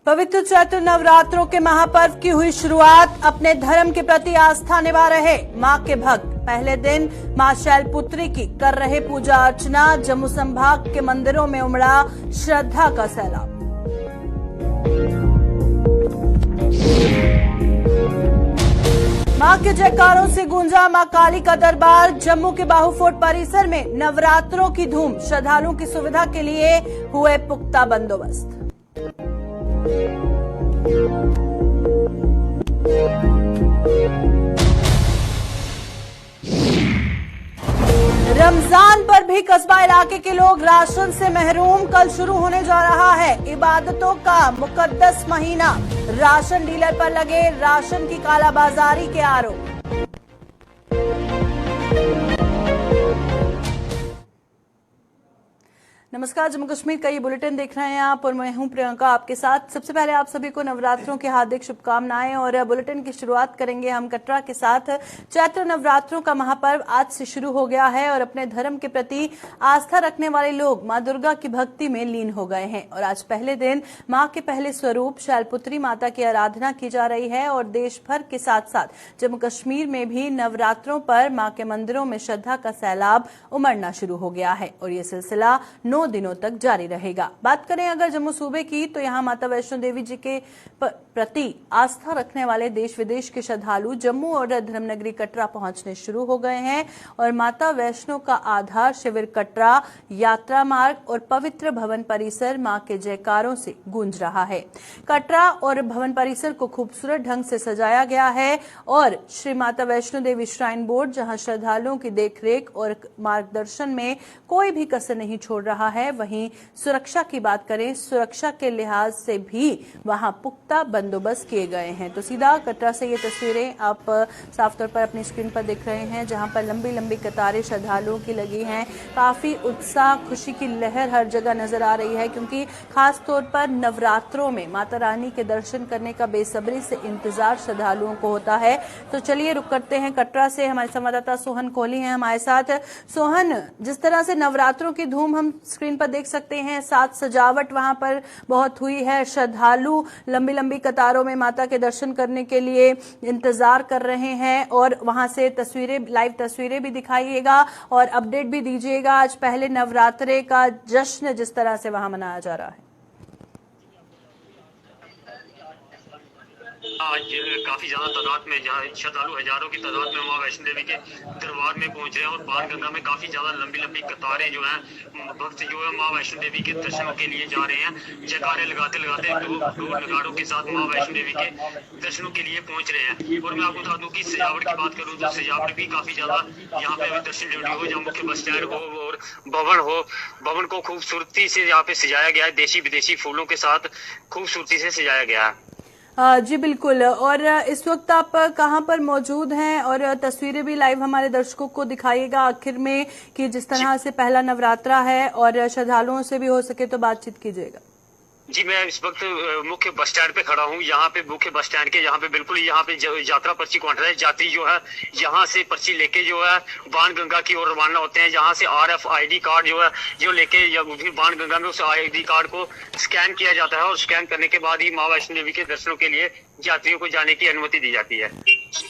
पवित्र चैत्र नवरात्रों के महापर्व की हुई शुरुआत। अपने धर्म के प्रति आस्था निभा रहे मां के भक्त पहले दिन मां शैलपुत्री की कर रहे पूजा अर्चना। जम्मू संभाग के मंदिरों में उमड़ा श्रद्धा का सैलाब। मां के जयकारों से गूंजा मां काली का दरबार। जम्मू के बाहू फोर्ट परिसर में नवरात्रों की धूम। श्रद्धालुओं की सुविधा के लिए हुए पुख्ता बंदोबस्त। रमजान पर भी कस्बा इलाके के लोग राशन से महरूम। कल शुरू होने जा रहा है इबादतों का मुकद्दस महीना। राशन डीलर पर लगे राशन की कालाबाजारी के आरोप। नमस्कार, जम्मू कश्मीर का ये बुलेटिन देख रहे हैं आप और मैं हूं प्रियंका आपके साथ। सबसे पहले आप सभी को नवरात्रों की हार्दिक शुभकामनाएं और बुलेटिन की शुरुआत करेंगे हम कटरा के साथ। चैत्र नवरात्रों का महापर्व आज से शुरू हो गया है और अपने धर्म के प्रति आस्था रखने वाले लोग मां दुर्गा की भक्ति में लीन हो गए हैं और आज पहले दिन मां के पहले स्वरूप शैलपुत्री माता की आराधना की जा रही है और देश भर के साथ साथ जम्मू कश्मीर में भी नवरात्रों पर मां के मंदिरों में श्रद्धा का सैलाब उमड़ना शुरू हो गया है और ये सिलसिला 9 दिनों तक जारी रहेगा। बात करें अगर जम्मू सूबे की तो यहां माता वैष्णो देवी जी के प्रति आस्था रखने वाले देश विदेश के श्रद्धालु जम्मू और धर्मनगरी कटरा पहुंचने शुरू हो गए हैं और माता वैष्णो का आधार शिविर कटरा यात्रा मार्ग और पवित्र भवन परिसर मां के जयकारों से गूंज रहा है। कटरा और भवन परिसर को खूबसूरत ढंग से सजाया गया है और श्री माता वैष्णो देवी श्राइन बोर्ड जहां श्रद्धालुओं की देखरेख और मार्गदर्शन में कोई भी कसर नहीं छोड़ रहा है। वहीं सुरक्षा की बात करें, सुरक्षा के लिहाज से भी वहां पुख्ता बंदोबस्त किए गए हैं। तो सीधा कटरा से ये तस्वीरें आप साफ तौर पर अपनी स्क्रीन पर देख रहे हैं जहां पर लंबी लंबी कतारें श्रद्धालुओं की लगी हैं। काफी उत्साह, खुशी की लहर हर जगह नजर आ रही है क्योंकि खास तौर पर नवरात्रों में माता रानी के दर्शन करने का बेसब्री से इंतजार श्रद्धालुओं को होता है। तो चलिए रुक करते हैं कटरा से। हमारे संवाददाता सोहन कोहली हैं हमारे साथ। सोहन, जिस तरह से नवरात्रों की धूम हम स्क्रीन पर देख सकते हैं, साथ सजावट वहां पर बहुत हुई है। श्रद्धालु लंबी लंबी कतारों में माता के दर्शन करने के लिए इंतजार कर रहे हैं और वहां से तस्वीरें, लाइव तस्वीरें भी दिखाइएगा और अपडेट भी दीजिएगा आज पहले नवरात्रे का जश्न जिस तरह से वहां मनाया जा रहा है। आज काफी ज्यादा तादाद में श्रद्धालु हजारों की तादाद में मां वैष्णो देवी के दरबार में पहुंच रहे हैं और बाणगंगा में काफी ज्यादा लंबी लंबी कतारें जो हैं भक्त जो है मां वैष्णो देवी के दर्शनों के लिए जा रहे हैं। जयकारे लगाते लगाते ढोल नगाड़ों के साथ मां वैष्णो देवी के दर्शनों के लिए पहुंच रहे हैं। और मैं आपको बता दूं कि सजावट की बात करूं तो सजावट भी काफी ज्यादा यहाँ पे दर्शन ड्यूटी हो, जहाँ मुख्य बस स्टैंड हो और भवन को खूबसूरती से यहाँ पे सजाया गया है। देशी विदेशी फूलों के साथ खूबसूरती से सजाया गया है। जी बिल्कुल। और इस वक्त आप कहां पर मौजूद हैं और तस्वीरें भी लाइव हमारे दर्शकों को दिखाइएगा आखिर में कि जिस तरह से पहला नवरात्रा है और श्रद्धालुओं से भी हो सके तो बातचीत कीजिएगा। जी, मैं इस वक्त मुख्य बस स्टैंड पे खड़ा हूँ। यहाँ पे मुख्य बस स्टैंड के यहाँ पे बिल्कुल यहाँ पे यात्रा पर्ची काउंटर है। यात्री जो है यहाँ से पर्ची लेके जो है बाणगंगा की ओर रवाना होते हैं। यहाँ से RFID कार्ड जो है जो लेके फिर बाणगंगा में उस ID कार्ड को स्कैन किया जाता है और स्कैन करने के बाद ही माँ वैष्णो देवी के दर्शनों के लिए यात्रियों को जाने की अनुमति दी जाती है।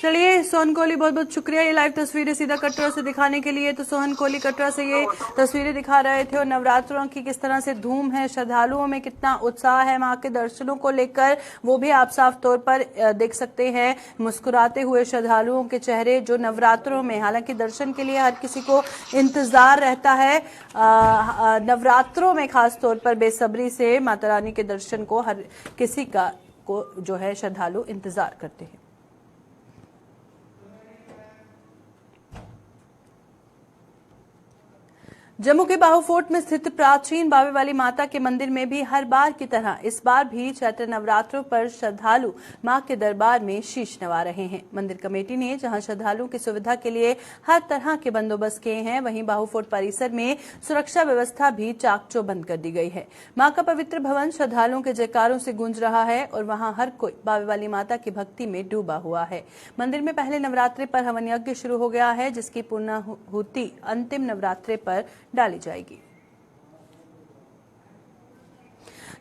चलिए सोहन कोहली, बहुत बहुत शुक्रिया ये लाइव तस्वीरें सीधा कटरा से दिखाने के लिए। तो सोहन कोहली कटरा से ये तस्वीरें दिखा रहे थे और नवरात्रों की किस तरह से धूम है, श्रद्धालुओं में कितना उत्साह है मां के दर्शनों को लेकर, वो भी आप साफ तौर पर देख सकते हैं। मुस्कुराते हुए श्रद्धालुओं के चेहरे जो नवरात्रों में, हालांकि दर्शन के लिए हर किसी को इंतजार रहता है, नवरात्रों में खास तौर पर बेसब्री से माता रानी के दर्शन को हर किसी को जो है श्रद्धालु इंतजार करते हैं। जम्मू के बाहू फोर्ट में स्थित प्राचीन बावे वाली माता के मंदिर में भी हर बार की तरह इस बार भी चैत्र नवरात्रों पर श्रद्धालु मां के दरबार में शीश नवा रहे हैं। मंदिर कमेटी ने जहां श्रद्धालुओं की सुविधा के लिए हर तरह के बंदोबस्त किए हैं, वहीं बाहू फोर्ट परिसर में सुरक्षा व्यवस्था भी चाक चौबंद कर दी गई है। मां का पवित्र भवन श्रद्धालुओं के जयकारों से गूंज रहा है और वहां हर कोई बावे वाली माता की भक्ति में डूबा हुआ है। मंदिर में पहले नवरात्रे पर हवन यज्ञ शुरू हो गया है, जिसकी पूर्णाहुति अंतिम नवरात्रे पर डाली जाएगी।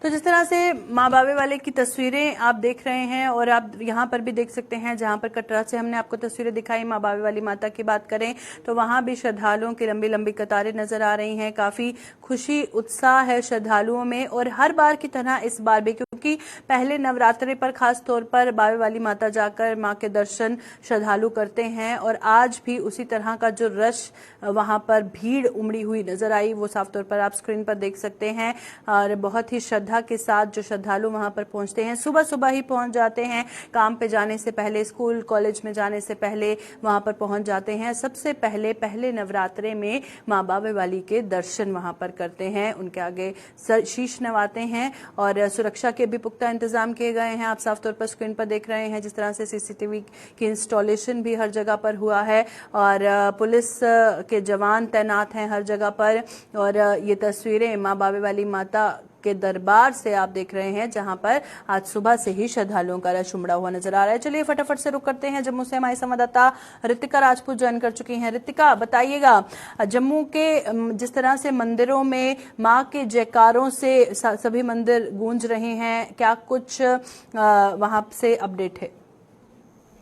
तो जिस तरह से माँ बाबे वाले की तस्वीरें आप देख रहे हैं और आप यहाँ पर भी देख सकते हैं, जहाँ पर कटरा से हमने आपको तस्वीरें दिखाई माँ बाबे वाली माता की बात करें तो वहाँ भी श्रद्धालुओं की लंबी लंबी कतारें नजर आ रही हैं। काफी खुशी उत्साह है श्रद्धालुओं में और हर बार की तरह इस बार भी, क्योंकि पहले नवरात्रि पर खास तौर पर बाबे वाली माता जाकर माँ के दर्शन श्रद्धालु करते हैं और आज भी उसी तरह का जो रश वहां पर भीड़ उमड़ी हुई नजर आई वो साफ तौर पर आप स्क्रीन पर देख सकते हैं। और बहुत ही श्रद्धा के साथ जो श्रद्धालु वहां पर पहुंचते हैं, सुबह सुबह ही पहुंच जाते हैं, काम पे जाने से पहले, स्कूल कॉलेज में जाने से पहले वहां पर पहुंच जाते हैं। सबसे पहले नवरात्रे में माँ बाबे वाली के दर्शन वहां पर करते हैं, उनके आगे शीश नवाते हैं और सुरक्षा के भी पुख्ता इंतजाम किए गए हैं। आप साफ तौर पर स्क्रीन पर देख रहे हैं जिस तरह से सीसीटीवी की इंस्टॉलेशन भी हर जगह पर हुआ है और पुलिस के जवान तैनात हैं हर जगह पर। और ये तस्वीरें माँ बाबे वाली माता के दरबार से आप देख रहे हैं जहां पर आज सुबह से ही श्रद्धालुओं का रश उमड़ा हुआ नजर आ रहा है। चलिए फटाफट से रुक करते हैं, जम्मू से हमारी संवाददाता रितिका राजपूत ज्वाइन कर चुकी हैं। रितिका, बताइएगा जम्मू के जिस तरह से मंदिरों में मां के जयकारों से सभी मंदिर गूंज रहे हैं, क्या कुछ वहां से अपडेट है?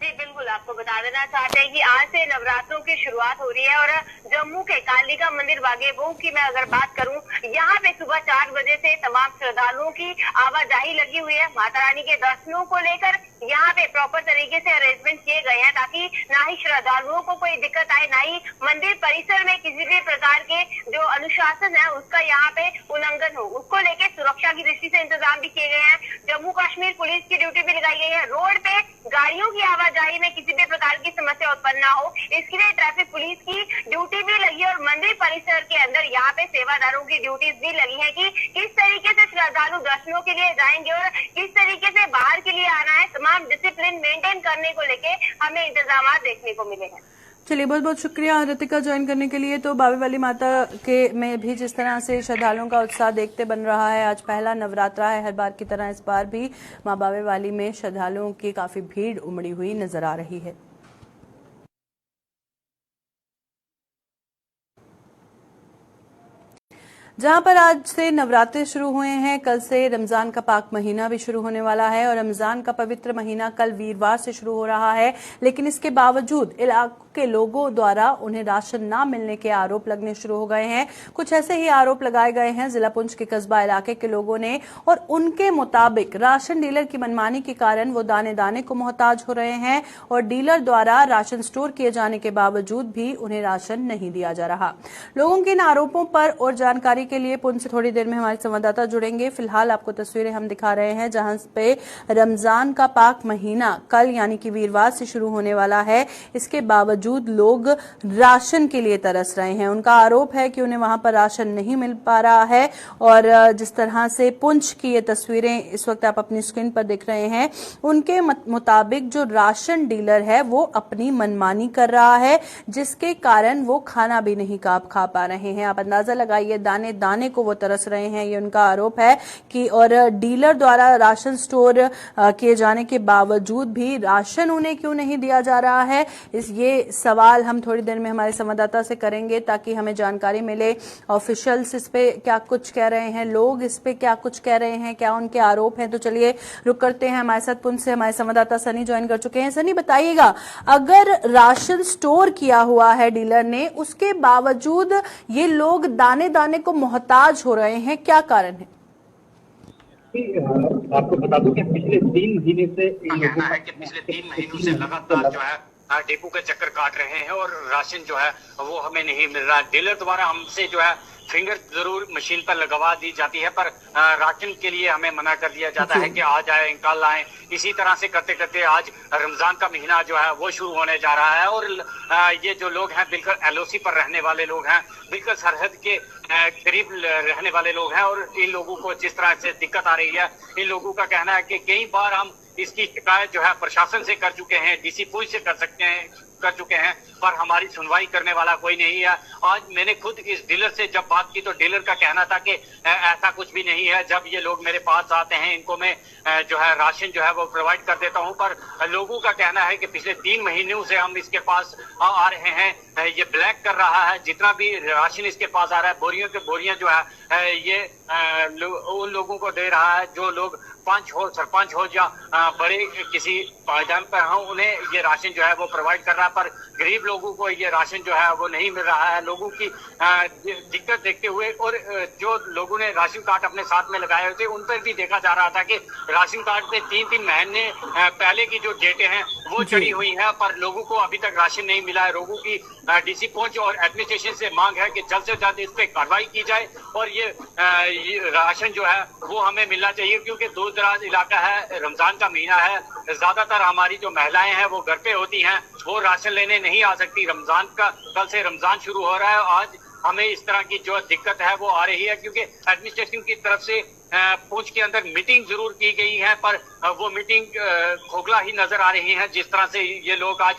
जी बिल्कुल, आपको बता देना चाहते हैं कि आज से नवरात्रों की शुरुआत हो रही है और जम्मू के कालिका मंदिर बागेबहू की मैं अगर बात करूं, यहाँ पे सुबह 4 बजे से तमाम श्रद्धालुओं की आवाजाही लगी हुई है। माता रानी के दर्शनों को लेकर यहाँ पे प्रॉपर तरीके से अरेंजमेंट किए गए हैं ताकि ना ही श्रद्धालुओं को कोई दिक्कत आए, ना ही मंदिर परिसर में किसी भी प्रकार के जो अनुशासन है उसका यहाँ पे उल्लंघन हो। उसको लेकर सुरक्षा की दृष्टि से इंतजाम भी किए गए हैं। जम्मू कश्मीर पुलिस की ड्यूटी भी लगाई गई है। रोड पे गाड़ियों की आवाजाही में किसी भी प्रकार की समस्या उत्पन्न ना हो, इसके लिए ट्रैफिक पुलिस की ड्यूटी भी लगी है और मंदिर परिसर के अंदर यहाँ पे सेवादारों की ड्यूटीज भी लगी है कि किस तरीके से श्रद्धालु दर्शनों के लिए जाएंगे और किस तरीके से बाहर के लिए आना है। तमाम डिसिप्लिन मेंटेन करने को लेके हमें इंतजाम देखने को मिले हैं। चलिए, बहुत बहुत शुक्रिया रितिका ज्वाइन करने के लिए। तो बाबे वाली माता के में भी जिस तरह से श्रद्धालुओं का उत्साह देखते बन रहा है, आज पहला नवरात्रा है, हर बार की तरह इस बार भी माँ बाबे वाली में श्रद्धालुओं की काफी भीड़ उमड़ी हुई नजर आ रही है। जहां पर आज से नवरात्रे शुरू हुए हैं, कल से रमजान का पाक महीना भी शुरू होने वाला है और रमजान का पवित्र महीना कल वीरवार से शुरू हो रहा है। लेकिन इसके बावजूद इलाकों के लोगों द्वारा उन्हें राशन न मिलने के आरोप लगने शुरू हो गए हैं। कुछ ऐसे ही आरोप लगाए गए हैं जिला पुंछ के कस्बा इलाके के लोगों ने और उनके मुताबिक राशन डीलर की मनमानी के कारण वो दाने दाने को मोहताज हो रहे हैं और डीलर द्वारा राशन स्टोर किए जाने के बावजूद भी उन्हें राशन नहीं दिया जा रहा। लोगों के इन आरोपों पर और जानकारी के लिए पुंछ से थोड़ी देर में हमारे संवाददाता जुड़ेंगे। फिलहाल आपको तस्वीरें हम दिखा रहे हैं जहां पे रमजान का पाक महीना कल यानी कि वीरवार से शुरू होने वाला है। इसके बावजूद लोग राशन के लिए तरस रहे हैं। उनका आरोप है कि उन्हें वहां पर राशन नहीं मिल पा रहा है और जिस तरह से पुंछ की ये तस्वीरें इस वक्त आप अपनी स्क्रीन पर देख रहे हैं, उनके मुताबिक जो राशन डीलर है वो अपनी मनमानी कर रहा है जिसके कारण वो खाना भी नहीं खा पा रहे हैं। आप अंदाजा लगाइए, दाने दाने को वो तरस रहे हैं, ये उनका आरोप है कि और डीलर द्वारा राशन स्टोर किए जाने के बावजूद भी राशन उन्हें क्यों नहीं दिया जा रहा है। ये सवाल हम थोड़ी देर में हमारे संवाददाता से करेंगे ताकि हमें जानकारी मिले। ऑफिशियल्स इस पे क्या कुछ कह रहे हैं, लोग इस पे क्या कुछ कह रहे हैं, क्या उनके आरोप हैं। तो चलिए रुक करते हैं, हमारे साथ पुंछ से हमारे संवाददाता सनी ज्वाइन कर चुके हैं। सनी, बताइएगा, अगर राशन स्टोर किया हुआ है डीलर ने, उसके बावजूद ये लोग दाने दाने को मोहताज हो रहे हैं, क्या कारण है? आपको बता दूं कि पिछले 3 महीने से कहना है कि पिछले 3 महीनों से लगातार जो है डेपो के चक्कर काट रहे हैं और राशन जो है वो हमें नहीं मिल रहा। डीलर द्वारा हमसे जो है फिंगर जरूर मशीन पर लगवा दी जाती है पर राशन के लिए हमें मना कर दिया जाता है कि आज आए कल आए। इसी तरह से करते करते आज रमजान का महीना जो है वो शुरू होने जा रहा है और ये जो लोग हैं बिल्कुल एलओसी पर रहने वाले लोग हैं, बिल्कुल सरहद के करीब रहने वाले लोग हैं और इन लोगों को जिस तरह से दिक्कत आ रही है, इन लोगों का कहना है कि कई बार हम इसकी शिकायत जो है प्रशासन से कर चुके हैं, डीसी पुलिस से कर चुके हैं पर हमारी सुनवाई करने वाला कोई नहीं है। आज मैंने खुद इस डीलर से जब बात की तो डीलर का कहना था कि ऐसा कुछ भी नहीं है। जब ये लोग मेरे पास आते हैं इनको मैं जो है राशन जो है वो प्रोवाइड कर देता हूं, पर लोगों का कहना है कि पिछले 3 महीनों से हम इसके पास आ रहे हैं ये ब्लैक कर रहा है। जितना भी राशन इसके पास आ रहा है, बोरियों के बोरियां जो है ये उन लोगों को दे रहा है जो लोग पंच हो, सरपंच हो या बड़े किसी पायदान पर हो, उन्हें ये राशन जो है वो प्रोवाइड कर रहा है। पर गरीब लोगों को ये राशन जो है वो नहीं मिल रहा है। लोगों की दिक्कत देखते हुए और जो लोगों ने राशन कार्ड अपने साथ में लगाए हुए थे उन पर भी देखा जा रहा था कि राशन कार्ड पे 3-3 महीने पहले की जो डेटें हैं वो चढ़ी हुई हैं, पर लोगों को अभी तक राशन नहीं मिला है। लोगों की डीसी पहुंच और एडमिनिस्ट्रेशन से मांग है कि जल्द से जल्द इस पे कार्रवाई की जाए और ये राशन जो है वो हमें मिलना चाहिए, क्योंकि दूर दराज इलाका है, रमजान का महीना है। ज्यादातर हमारी जो महिलाएं हैं वो घर पे होती हैं, वो राशन लेने नहीं आ सकती। रमजान का कल से रमजान शुरू हो रहा है, आज हमें इस तरह की जो दिक्कत है वो आ रही है, क्योंकि एडमिनिस्ट्रेशन की तरफ से पूंछ के अंदर मीटिंग जरूर की गई है, पर वो मीटिंग खोखला ही नजर आ रही है, जिस तरह से ये लोग आज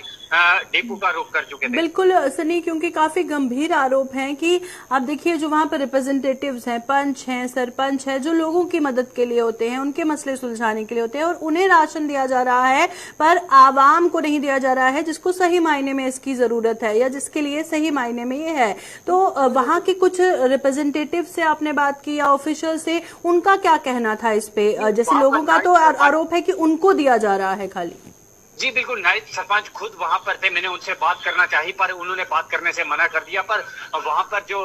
डिपो का रुख कर चुके थे। बिल्कुल सनी, क्योंकि काफी गंभीर आरोप हैं कि आप देखिए जो वहां पर रिप्रेजेंटेटिव्स हैं, पंच हैं, सरपंच है, जो लोगों की मदद के लिए होते हैं, उनके मसले सुलझाने के लिए होते हैं और उन्हें राशन दिया जा रहा है, पर आवाम को नहीं दिया जा रहा है जिसको सही मायने में इसकी जरूरत है या जिसके लिए सही मायने में ये है। तो वहां के कुछ रिप्रेजेंटेटिव से आपने बात की या ऑफिशियल से, उनका क्या कहना था इस पे? जैसे लोगों का तो आरोप है कि उनको दिया जा रहा है खाली। जी बिल्कुल, नायब सरपंच खुद वहां पर थे, मैंने उनसे बात करना चाहिए पर उन्होंने बात करने से मना कर दिया। पर वहां पर जो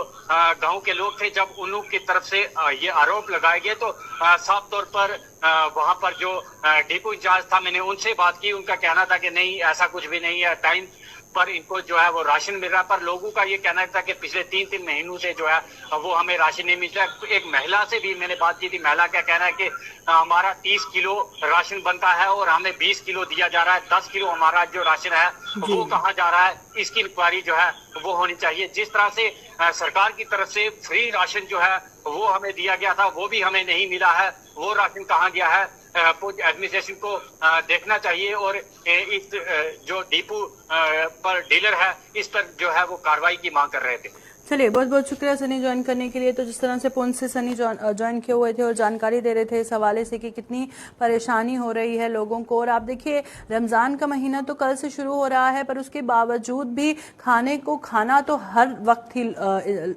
गांव के लोग थे, जब उन लोग की तरफ से ये आरोप लगाए गए तो साफ तौर पर वहां पर जो डिपो इंचार्ज था, मैंने उनसे बात की। उनका कहना था कि नहीं, ऐसा कुछ भी नहीं है, टाइम पर इनको जो है वो राशन मिल रहा है। पर लोगों का ये कहना था कि पिछले 3-3 महीनों से जो है वो हमें राशन नहीं मिल रहा। एक महिला से भी मैंने बात की थी, महिला का कहना है कि हमारा 30 किलो राशन बनता है और हमें 20 किलो दिया जा रहा है, 10 किलो हमारा जो राशन है वो कहाँ जा रहा है, इसकी इंक्वायरी जो है वो होनी चाहिए। जिस तरह से सरकार की तरफ से फ्री राशन जो है वो हमें दिया गया था, वो भी हमें नहीं मिला है। वो राशन कहाँ गया है, एडमिनिस्ट्रेशन को देखना चाहिए और इस जो डिपो पर डीलर है इस पर जो है वो कार्रवाई की मांग कर रहे थे। चलिए, बहुत बहुत शुक्रिया सनी ज्वाइन करने के लिए। तो जिस तरह से पुंछ से सनी ज्वाइन किए हुए थे और जानकारी दे रहे थे इस हवाले से कि कितनी परेशानी हो रही है लोगों को। और आप देखिए, रमजान का महीना तो कल से शुरू हो रहा है, पर उसके बावजूद भी खाना तो हर वक्त ही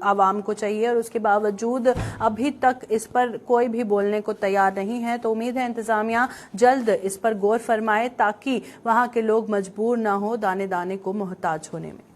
आवाम को चाहिए और उसके बावजूद अभी तक इस पर कोई भी बोलने को तैयार नहीं है। तो उम्मीद है इंतजामिया जल्द इस पर गौर फरमाए ताकि वहां के लोग मजबूर ना हो दाने दाने को मोहताज होने में।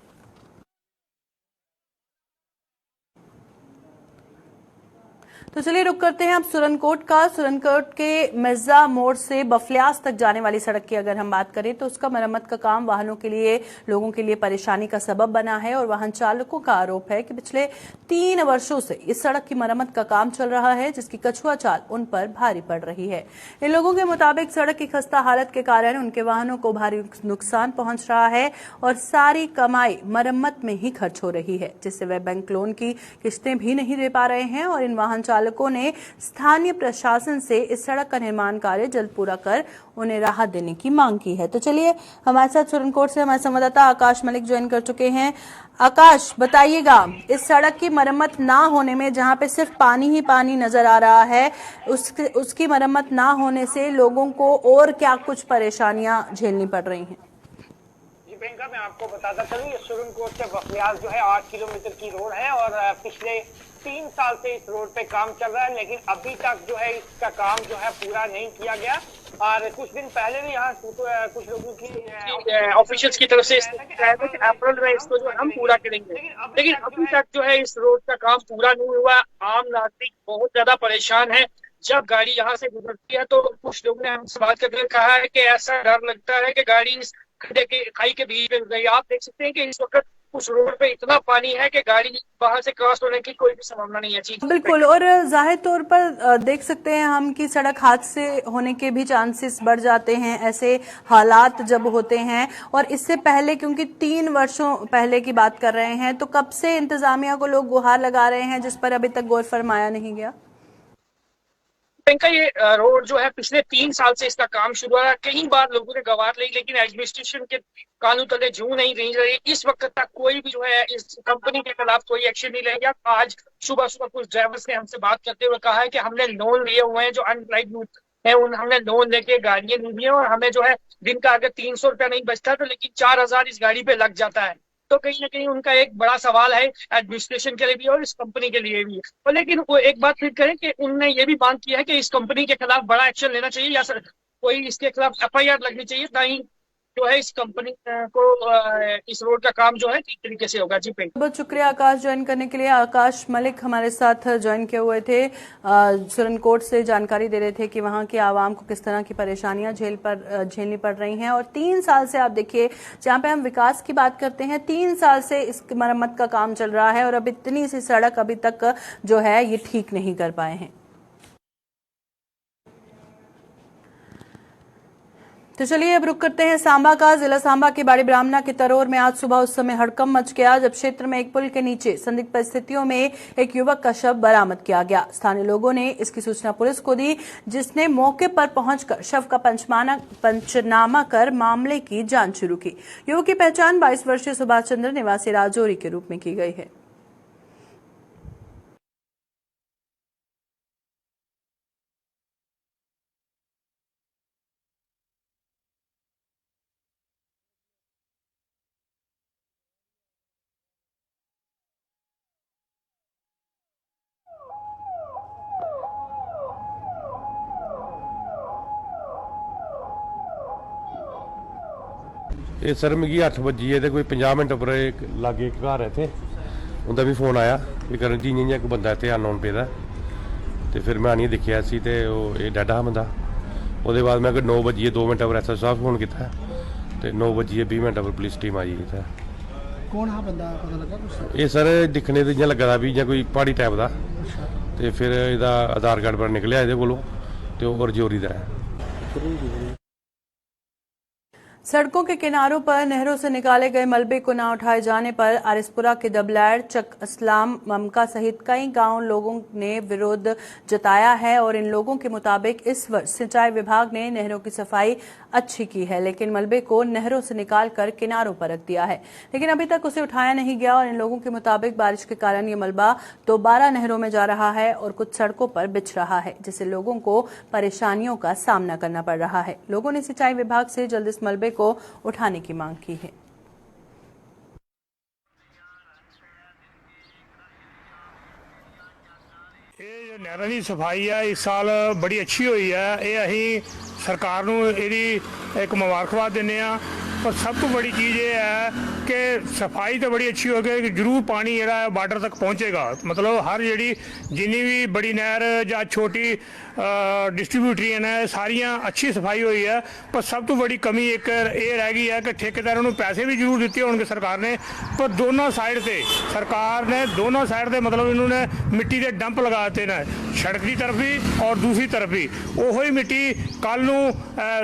तो चलिए रुक करते हैं अब सुरनकोट का। सुरनकोट के मिर्जा मोड़ से बफलियास तक जाने वाली सड़क की अगर हम बात करें तो उसका मरम्मत का काम वाहनों के लिए, लोगों के लिए परेशानी का सबब बना है और वाहन चालकों का आरोप है कि पिछले 3 वर्षों से इस सड़क की मरम्मत का काम चल रहा है, जिसकी कछुआ चाल उन पर भारी पड़ रही है। इन लोगों के मुताबिक सड़क की खस्ता हालत के कारण उनके वाहनों को भारी नुकसान पहुंच रहा है और सारी कमाई मरम्मत में ही खर्च हो रही है, जिससे वे बैंक लोन की किस्तें भी नहीं दे पा रहे हैं। और इन वाहन चालकों ने स्थानीय प्रशासन से इस सड़क का निर्माण कार्य जल्द पूरा कर उन्हें राहत देने की मांग की है। तो चलिए, हमारे साथ सुरनकोट से हमारे संवाददाता आकाश मलिक ज्वाइन कर चुके हैं। आकाश, बताइएगा, इस सड़क की मरम्मत ना होने में, जहां पे सिर्फ पानी ही पानी नजर आ रहा है, उसकी मरम्मत ना होने से लोगों को और क्या कुछ परेशानियां झेलनी पड़ रही हैं? प्रियंका, मैं आपको बताता चलूं, ये सुरनकोट से बफलियास जो है 8 किलोमीटर की रोड है और पिछले 3 साल से इस रोड पे काम चल रहा है, लेकिन अभी तक जो है इसका काम जो है पूरा नहीं किया गया। और कुछ दिन पहले भी यहाँ कुछ लोगों की ऑफिशियल्स की तरफ से अप्रैल में इसको जो हम पूरा करेंगे, लेकिन अभी तक जो है इस रोड का काम पूरा नहीं हुआ। आम नागरिक बहुत ज्यादा परेशान है। जब गाड़ी यहाँ से गुजरती है तो कुछ लोगों ने हमसे बात करके कहा है कि ऐसा डर लगता है कि गाड़ी इस खड्डे के खाई के बीच में गई। आप देख सकते हैं कि इस वक्त उस रोड पे इतना पानी है कि गाड़ी बाहर से क्रॉस होने की कोई भी संभावना नहीं है। बिल्कुल, और जाहिर तौर पर देख सकते हैं हम कि सड़क हादसे होने के भी चांसेस बढ़ जाते हैं ऐसे हालात जब होते हैं। और इससे पहले, क्योंकि 3 वर्षों पहले की बात कर रहे हैं, तो कब से इंतजामिया को लोग गुहार लगा रहे हैं जिस पर अभी तक गौर फरमाया नहीं गया? प्रियंका, ये रोड जो है पिछले 3 साल से इसका काम शुरू हुआ। कई बार लोगों ने गवार ली, लेकिन एडमिनिस्ट्रेशन के कानून तले जू नहीं रही। इस वक्त तक कोई भी जो है इस कंपनी के खिलाफ कोई एक्शन नहीं लिया गया। आज सुबह कुछ ड्राइवर्स ने हमसे बात करते हुए कहा है कि हमने लोन लिए हुए हैं, जो अनएम्प्लॉयड यूथ है हमने लोन लेके गाड़ियां ली हुई है और हमें जो है दिन का अगर 300 रुपया नहीं बचता तो लेकिन 4000 इस गाड़ी पे लग जाता है। तो कहीं ना कहीं उनका एक बड़ा सवाल है एडमिनिस्ट्रेशन के लिए भी और इस कंपनी के लिए भी। और लेकिन वो एक बात फिर करें कि उनने ये भी मांग किया है कि इस कंपनी के खिलाफ बड़ा एक्शन लेना चाहिए या कोई इसके खिलाफ FIR लगनी चाहिए, ताकि जो है इस कंपनी को इस रोड का काम जो है ठीक तरीके से होगा। जी पिंक। बहुत शुक्रिया आकाश ज्वाइन करने के लिए। आकाश मलिक हमारे साथ ज्वाइन किए हुए थे, सुरनकोट से जानकारी दे रहे थे कि वहां के आवाम को किस तरह की परेशानियां झेलनी पड़ रही हैं। और 3 साल से आप देखिए, जहां पे हम विकास की बात करते हैं, 3 साल से इस मरम्मत का काम चल रहा है और अब इतनी सी सड़क अभी तक जो है ये ठीक नहीं कर पाए हैं। तो चलिए अब रुक करते हैं सांबा का। जिला सांबा के बाड़ी ब्राह्मणा के तरोर में आज सुबह उस समय हड़कंप मच गया जब क्षेत्र में एक पुल के नीचे संदिग्ध परिस्थितियों में एक युवक का शव बरामद किया गया। स्थानीय लोगों ने इसकी सूचना पुलिस को दी, जिसने मौके पर पहुंचकर शव का पंचनामा कर मामले की जांच शुरू की। युवक की पहचान 22 वर्षीय सुभाष चंद्र निवासी राजौरी के रूप में की गई है। ਇਹ ਸਰ ਮਿਗੀ 8 ਵਜੇ ਹੈ ਤੇ ਕੋਈ 50 ਮਿੰਟ ਪਰ ਇੱਕ ਲਾਗੇ ਇੱਕ ਘਰ ਹੈ ਇੱਥੇ, ਉਹਦਾ ਵੀ ਫੋਨ ਆਇਆ ਵੀ ਕਰਨ ਜੀ ਨਹੀਂ ਇੱਕ ਬੰਦਾ ਇੱਥੇ ਅਨਨੋਨ ਪੇ ਦਾ। ਤੇ ਫਿਰ ਮੈਂ ਆਣੀ ਦੇਖਿਆ ਸੀ ਤੇ ਉਹ ਇਹ ਡੈਡਾ ਬੰਦਾ। ਉਹਦੇ ਬਾਅਦ ਮੈਂ 9 ਵਜੇ 2 ਮਿੰਟ ਪਰ ਐਸਐਸ ਸਾਹਿਬ ਫੋਨ ਕੀਤਾ ਤੇ 9 ਵਜੇ 20 ਮਿੰਟ ਪਰ ਪੁਲਿਸ ਟੀਮ ਆਈ ਇੱਥੇ। ਕੌਣ ਆ ਬੰਦਾ ਪਤਾ ਲੱਗਾ ਕੁਛ? ਇਹ ਸਰ ਦਿਖਣੇ ਤੇ ਜਿਹਾ ਲੱਗਦਾ ਵੀ ਜਾਂ ਕੋਈ ਪਹਾੜੀ ਟਾਈਪ ਦਾ। ਤੇ ਫਿਰ ਇਹਦਾ ਆਧਾਰ ਕਾਰਡ ਪਰ ਨਿਕਲਿਆ ਇਹਦੇ ਕੋਲੋਂ ਤੇ ਉਹ ਰਜੌਰੀ ਦਾ ਹੈ। सड़कों के किनारों पर नहरों से निकाले गए मलबे को न उठाए जाने पर आरिसपुरा के दबलैड़, चक असलाम, ममका सहित कई गांव लोगों ने विरोध जताया है। और इन लोगों के मुताबिक इस वर्ष सिंचाई विभाग ने नहरों की सफाई अच्छी की है, लेकिन मलबे को नहरों से निकालकर किनारों पर रख दिया है, लेकिन अभी तक उसे उठाया नहीं गया। और इन लोगों के मुताबिक बारिश के कारण ये मलबा दोबारा नहरों में जा रहा है और कुछ सड़कों पर बिछ रहा है, जिससे लोगों को परेशानियों का सामना करना पड़ रहा है। लोगों ने सिंचाई विभाग से जल्द इस मलबे को उठाने की मांग की है। ਇਹ ਨਹਿਰਾਂ ਦੀ ਸਫਾਈ ਹੈ ਇਸ ਸਾਲ ਬੜੀ ਅੱਛੀ ਹੋਈ ਹੈ। ਇਹ ਅਸੀਂ ਸਰਕਾਰ ਨੂੰ ਇਹਦੀ ਇੱਕ ਮੁਬਾਰਕਬਾਦ ਦਿੰਦੇ ਆ। ਪਰ ਸਭ ਤੋਂ ਬੜੀ ਚੀਜ਼ ਇਹ ਹੈ ਕਿ ਸਫਾਈ ਤਾਂ ਬੜੀ ਅੱਛੀ ਹੋ ਗਈ, ਜ਼ਰੂਰ ਪਾਣੀ ਜਿਹੜਾ ਹੈ ਬਾਰਡਰ ਤੱਕ ਪਹੁੰਚੇਗਾ। ਮਤਲਬ ਹਰ ਜਿਹੜੀ ਜਿੰਨੀ ਵੀ ਬੜੀ ਨਹਿਰ ਜਾਂ ਛੋਟੀ ਡਿਸਟ੍ਰੀਬਿਊਟਰੀਆਂ ਨੇ ਸਾਰੀਆਂ ਅੱਛੀ ਸਫਾਈ ਹੋਈ ਹੈ। ਪਰ ਸਭ ਤੋਂ ਬੜੀ ਕਮੀ ਇੱਕ ਇਹ ਰਹਿ ਗਈ ਹੈ ਕਿ ਠੇਕੇਦਾਰਾਂ ਨੂੰ ਪੈਸੇ ਵੀ ਜ਼ਰੂਰ ਦਿੱਤੇ ਹੋਣਗੇ ਸਰਕਾਰ ਨੇ, ਪਰ ਦੋਨੋਂ ਸਾਈਡ ਤੇ ਸਰਕਾਰ ਨੇ ਦੋਨੋਂ ਸਾਈਡ ਤੇ ਮਤਲਬ ਇਹਨੂੰ ਨੇ ਮਿੱਟੀ ਦੇ ਡੰਪ ਲਗਾ ਦਿੱਤੇ ਨੇ, ਸੜਕ ਦੀ ਤਰਫ ਵੀ ਔਰ ਦੂਸਰੀ ਤਰਫ ਵੀ। ਉਹੋ ਹੀ ਮਿੱਟੀ ਕੱਲ ਨੂੰ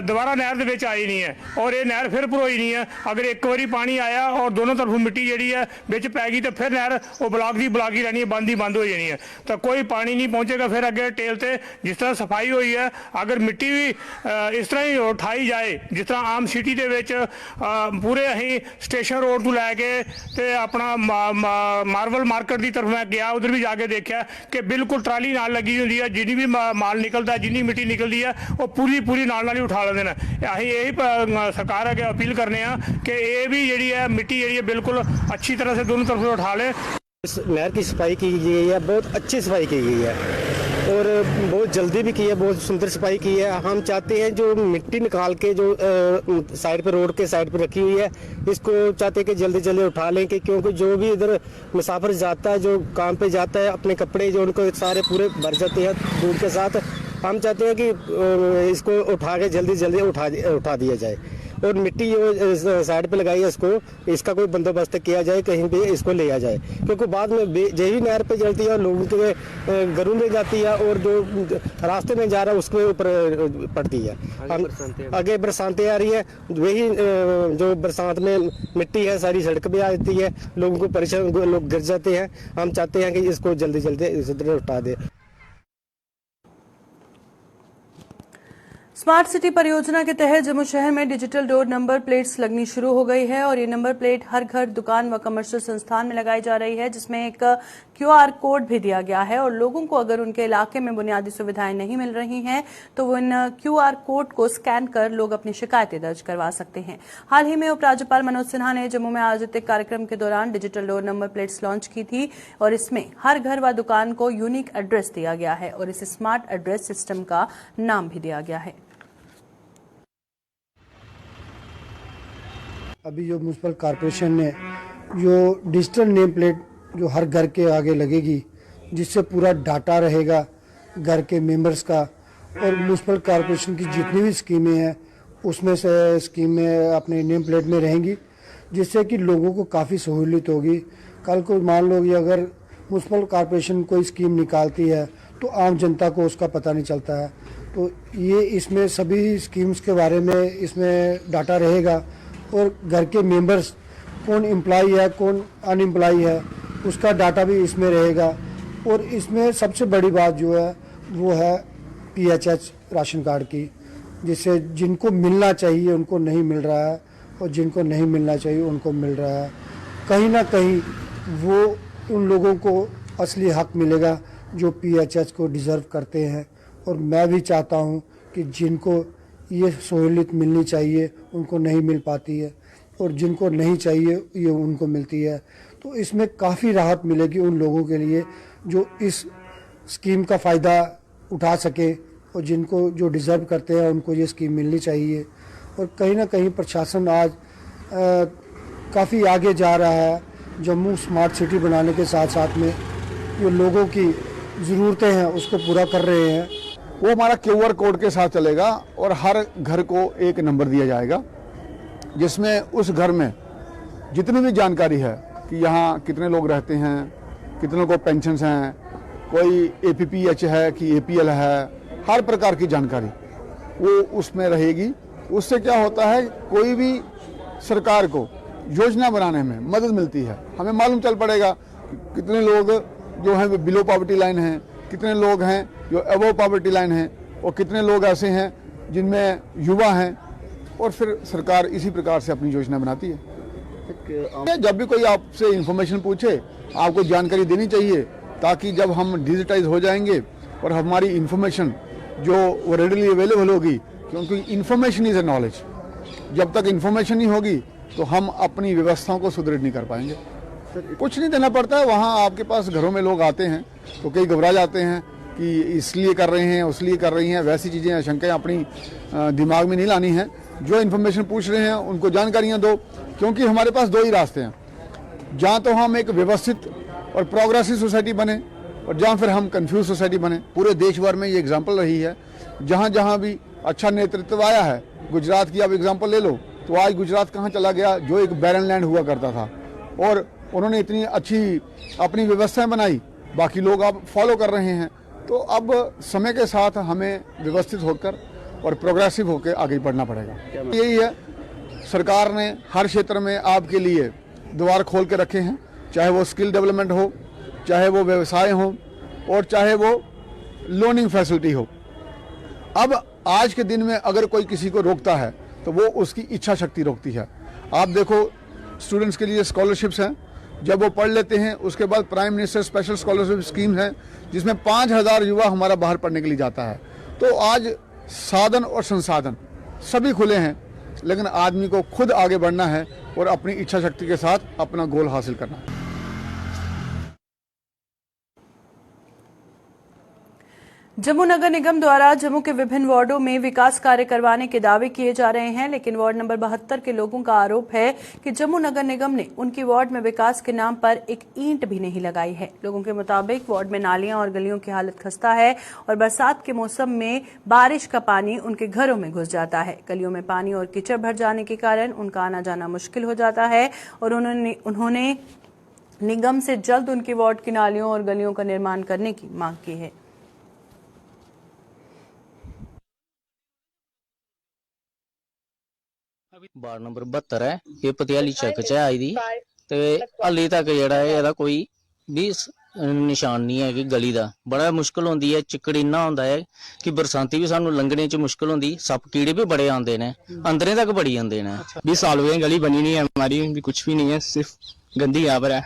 ਦੁਬਾਰਾ ਨਹਿਰ ਦੇ ਵਿੱਚ ਆਈ ਨਹੀਂ ਹੈ ਔਰ ਇਹ ਨਹਿਰ ਫਿਰ ਭਰੋਈ ਨਹੀਂ ਹੈ। ਅਗਰ ਇੱਕ ਵਾਰੀ ਪਾਣੀ ਆਇਆ ਔਰ ਦੋਨੋਂ ਤਰਫੋਂ ਮਿੱਟੀ ਜਿਹੜੀ ਹੈ ਵਿੱਚ ਪੈ ਗਈ ਤਾਂ ਫਿਰ ਨਹਿਰ ਉਹ ਬਲਾਕ ਦੀ ਬਲਾਕ ਹੀ ਰਹਿਣੀ ਹੈ, ਬੰਦ ਹੋ ਜਾਣੀ ਹੈ। ਤਾਂ ਕੋਈ ਪਾਣੀ ਨਹੀਂ ਪਹੁੰਚੇਗਾ ਫਿਰ ਅੱਗੇ ਟੇਲ ਤੇ। ਜਿਸ ਤਰ੍ਹਾਂ ਸਫਾਈ ਹੋਈ ਹੈ, ਅਗਰ ਮਿੱਟੀ ਵੀ ਇਸ ਤਰ੍ਹਾਂ ਹੀ ਉਠਾਈ ਜਾਏ ਜਿਸ ਤਰ੍ਹਾਂ ਆਮ ਸਿਟੀ ਦੇ ਵਿੱਚ ਪੂਰੇ ਅਸੀਂ ਸਟੇਸ਼ਨ ਰੋਡ ਤੋਂ ਲੈ ਕੇ ਤੇ ਆਪਣਾ ਮਾਰਵਲ ਮਾਰਕੀਟ ਦੀ ਤਰਫ ਮੈਂ ਗਿਆ, ਉਧਰ ਵੀ ਜਾ ਕੇ ਦੇਖਿਆ ਕਿ ਬਿਲਕੁਲ ਟਰਾਲੀ ਨਾਲ ਲੱਗੀ ਹੁੰਦੀ ਹੈ। ਜਿੰਨੀ ਵੀ ਮਾਲ ਨਿਕਲਦਾ, ਜਿੰਨੀ ਮਿੱਟੀ ਨਿਕਲਦੀ ਹੈ ਉਹ ਪੂਰੀ ਨਾਲ ਹੀ ਉਠਾ ਲੈਂਦੇ ਨੇ। ਅਸੀਂ ਇਹੀ ਸਰਕਾਰ ਅੱਗੇ ਅਪੀਲ ਕਰਨੇ ਆ कि ये भी जी है मिट्टी जी है बिल्कुल अच्छी तरह से दोनों तरफ से उठा ले। इस नहर की सफाई की गई है, बहुत अच्छी सफाई की गई है और बहुत जल्दी भी की है, बहुत सुंदर सफाई की है। हम चाहते हैं जो मिट्टी निकाल के जो साइड पे रोड के साइड पे रखी हुई है इसको चाहते हैं कि जल्दी जल्दी उठा लें, कि क्योंकि जो भी इधर मुसाफिर जाता है, जो काम पे जाता है, अपने कपड़े जो उनको सारे पूरे भर जाते हैं दूध के साथ। हम चाहते हैं कि इसको उठा के जल्दी उठा दिया जाए और मिट्टी जो साइड पे लगाई है इसका कोई बंदोबस्त किया जाए, कहीं पे इसको ले जाए, क्योंकि बाद में यही नहर पे चलती है और लोगों के घरों में जाती है और जो रास्ते में जा रहा है उसके ऊपर पड़ती है। आगे बरसातें आ रही है, वही जो बरसात में मिट्टी है सारी सड़क पे आती है, लोगों को परेशान, लोग गिर जाते हैं। हम चाहते हैं कि इसको जल्दी उठा दे। स्मार्ट सिटी परियोजना के तहत जम्मू शहर में डिजिटल डोर नंबर प्लेट्स लगनी शुरू हो गई है और ये नंबर प्लेट हर घर, दुकान व कमर्शियल संस्थान में लगाई जा रही है, जिसमें एक QR कोड भी दिया गया है और लोगों को अगर उनके इलाके में बुनियादी सुविधाएं नहीं मिल रही हैं तो वो इन QR कोड को स्कैन कर लोग अपनी शिकायतें दर्ज करवा सकते हैं। हाल ही में उपराज्यपाल मनोज सिन्हा ने जम्मू में आयोजित एक कार्यक्रम के दौरान digital door number plates launch की थी और इसमें हर घर व दुकान को यूनिक एड्रेस दिया गया है और इसे स्मार्ट एड्रेस सिस्टम का नाम भी दिया गया है। अभी जो म्यूनसिपल कॉरपोरेशन ने जो डिजिटल नेम प्लेट जो हर घर के आगे लगेगी, जिससे पूरा डाटा रहेगा घर के मेंबर्स का और म्यूनसिपल कॉरपोरेशन की जितनी भी स्कीमें हैं उसमें से स्कीमें अपने नेम प्लेट में रहेंगी, जिससे कि लोगों को काफ़ी सहूलियत होगी। कल को मान लो कि अगर म्यूनसिपल कॉरपोरेशन कोई स्कीम निकालती है तो आम जनता को उसका पता नहीं चलता है, तो ये इसमें सभी स्कीम्स के बारे में इसमें डाटा रहेगा और घर के मेंबर्स कौन एम्प्लॉय है कौन अनएम्प्लॉय है उसका डाटा भी इसमें रहेगा। और इसमें सबसे बड़ी बात जो है वो है PHH राशन कार्ड की, जिससे जिनको मिलना चाहिए उनको नहीं मिल रहा है और जिनको नहीं मिलना चाहिए उनको मिल रहा है। कहीं ना कहीं वो उन लोगों को असली हक मिलेगा जो PHH को डिज़र्व करते हैं। और मैं भी चाहता हूँ कि जिनको ये सहूलियत मिलनी चाहिए उनको नहीं मिल पाती है और जिनको नहीं चाहिए ये उनको मिलती है, तो इसमें काफ़ी राहत मिलेगी उन लोगों के लिए जो इस स्कीम का फ़ायदा उठा सके और जिनको जो डिज़र्व करते हैं उनको ये स्कीम मिलनी चाहिए। और कहीं ना कहीं प्रशासन आज काफ़ी आगे जा रहा है जम्मू स्मार्ट सिटी बनाने के साथ साथ में जो लोगों की ज़रूरतें हैं उसको पूरा कर रहे हैं। वो हमारा QR कोड के साथ चलेगा और हर घर को एक नंबर दिया जाएगा जिसमें उस घर में जितनी भी जानकारी है कि यहाँ कितने लोग रहते हैं, कितनों को पेंशन्स हैं, कोई APPH है कि APL है, हर प्रकार की जानकारी वो उसमें रहेगी। उससे क्या होता है, कोई भी सरकार को योजना बनाने में मदद मिलती है। हमें मालूम चल पड़ेगा कितने लोग जो हैं बिलो पॉवर्टी लाइन हैं, कितने लोग हैं जो अबव पॉवर्टी लाइन हैं और कितने लोग ऐसे हैं जिनमें युवा हैं, और फिर सरकार इसी प्रकार से अपनी योजना बनाती है। जब भी कोई आपसे इंफॉर्मेशन पूछे आपको जानकारी देनी चाहिए, ताकि जब हम डिजिटाइज हो जाएंगे और हमारी इंफॉर्मेशन जो वो रेडिली अवेलेबल होगी, क्योंकि इंफॉर्मेशन इज ए नॉलेज। जब तक इंफॉर्मेशन नहीं होगी तो हम अपनी व्यवस्थाओं को सुदृढ़ नहीं कर पाएंगे। कुछ नहीं देना पड़ता है। वहाँ आपके पास घरों में लोग आते हैं तो कई घबरा जाते हैं कि इसलिए कर रहे हैं उसलिए कर रही हैं, वैसी चीज़ें आशंकाएं अपनी दिमाग में नहीं लानी है। जो इन्फॉर्मेशन पूछ रहे हैं उनको जानकारियाँ दो, क्योंकि हमारे पास दो ही रास्ते हैं, जहाँ तो हम एक व्यवस्थित और प्रोग्रेसिव सोसाइटी बने और जहाँ फिर हम कंफ्यूज सोसाइटी बने। पूरे देश भर में ये एग्जाम्पल रही है, जहाँ जहाँ भी अच्छा नेतृत्व आया है। गुजरात की आप एग्जाम्पल ले लो तो आज गुजरात कहाँ चला गया, जो एक बैरन लैंड हुआ करता था, और उन्होंने इतनी अच्छी अपनी व्यवस्थाएं बनाई, बाकी लोग अब फॉलो कर रहे हैं। तो अब समय के साथ हमें व्यवस्थित होकर और प्रोग्रेसिव होकर आगे बढ़ना पड़ेगा। यही है, सरकार ने हर क्षेत्र में आपके लिए द्वार खोल के रखे हैं, चाहे वो स्किल डेवलपमेंट हो, चाहे वो व्यवसाय हो और चाहे वो लोनिंग फैसिलिटी हो। अब आज के दिन में अगर कोई किसी को रोकता है तो वो उसकी इच्छा शक्ति रोकती है। आप देखो स्टूडेंट्स के लिए स्कॉलरशिप्स हैं, जब वो पढ़ लेते हैं उसके बाद prime minister special scholarship scheme है जिसमें 5000 युवा हमारा बाहर पढ़ने के लिए जाता है। तो आज साधन और संसाधन सभी खुले हैं, लेकिन आदमी को खुद आगे बढ़ना है और अपनी इच्छा शक्ति के साथ अपना गोल हासिल करना है। जम्मू नगर निगम द्वारा जम्मू के विभिन्न वार्डों में विकास कार्य करवाने के दावे किए जा रहे हैं, लेकिन वार्ड नंबर 72 के लोगों का आरोप है कि जम्मू नगर निगम ने उनकी वार्ड में विकास के नाम पर एक ईंट भी नहीं लगाई है। लोगों के मुताबिक वार्ड में नालियां और गलियों की हालत खस्ता है और बरसात के मौसम में बारिश का पानी उनके घरों में घुस जाता है। गलियों में पानी और कीचड़ भर जाने के कारण उनका आना जाना मुश्किल हो जाता है और उन्होंने निगम से जल्द उनकी वार्ड की नालियों और गलियों का निर्माण करने की मांग की है। वार्ड नंबर 72 है, ये पटियाली चक च आई दी ते हाली तक जेड़ा है एदा कोई भी ਨਿਸ਼ਾਨ ਨਹੀਂ ਹੈ ਕਿ ਗਲੀ ਦਾ ਬੜਾ ਮੁਸ਼ਕਲ ਹੁੰਦੀ ਹੈ। ਚਿੱਕੜ ਇੰਨਾ ਹੁੰਦਾ ਹੈ ਕਿ ਬਰਸਾਤੀ ਵੀ ਸਾਨੂੰ ਲੰਘਣੇ 'ਚ ਮੁਸ਼ਕਲ ਹੁੰਦੀ, ਸੱਪ ਕੀੜੇ भी बड़े आते हैं, अंदरे तक बड़ी आते हैं। 20 साल हो गए गली बनी नहीं है हमारी, भी कुछ भी नहीं है, सिर्फ गंदी यहाँ पर है।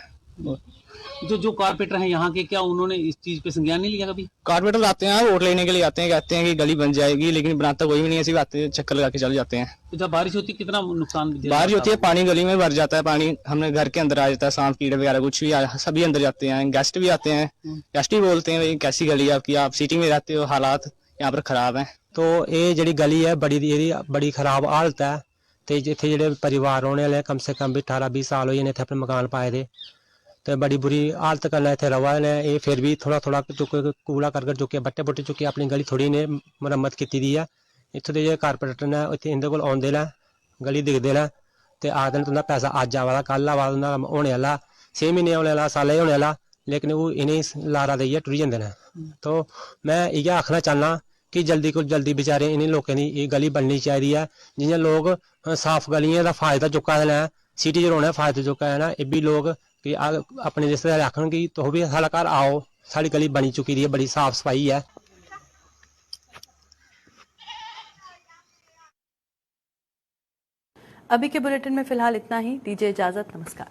जो कारपेंटर हैं यहाँ के, क्या उन्होंने इस चीज पे संज्ञान नहीं लिया कभी? कारपेंटर आते हैं, वोट लेने के लिए आते हैं, कहते हैं कि गली बन जाएगी, लेकिन बनाता कोई भी नहीं है, सिर्फ आते हैं चक्कर लगा के चले जाते हैं। तो जब बारिश होती है कितना नुकसान? बारिश होती है पानी गली में भर जाता है, पानी हमने घर के अंदर आ जाता है, सांप कीड़े वगैरह कुछ भी सभी अंदर जाते हैं। गेस्ट भी आते हैं, गेस्ट भी बोलते हैं भाई कैसी गली है आपकी, आप सिटी में रहते हो, हालात यहाँ पर खराब है। तो ये जी गली है बड़ी खराब हालत है। तो इतने ਜਿਹੜੇ परिवार रहने वाले कम से कम भी 18-20 साल हुए इतने अपने मकान पाए थे, तो बड़ी बुरी हालत करना इतने रवा ने। ये फिर भी थोड़ा थोड़ा चुके कूड़ा कर चुके बट्टे बुट्टे चुके अपनी गली थोड़ी ने मुरम्मत की दी है। इतों के जो कारपोरेटर ने इतने इन्हें को आते ने गली दिखते ने तो आखते तुंदा पैसा अज आवा कल आवा होने वाला 6 महीने होने वाला साल होने वाला, लेकिन वो इन्हें लारा देइए टुरी जाते हैं। तो मैं इयै आखना चाहना कि जल्दी को जल्दी बेचारे इन्हें लोगों की ये गली बननी चाहिए है। जियां लोग साफ गलियां का फायदा चुका है, सिटी च रौहने फायदा चुका है ना, ये भी लोग कि अपने रिश्तेदार आखन कि तुम भी साढ़े घर आओ, साड़ी गली बनी चुकी है, बड़ी साफ सफाई है। अभी के बुलेटिन में फिलहाल इतना ही, दीजिए इजाजत, नमस्कार।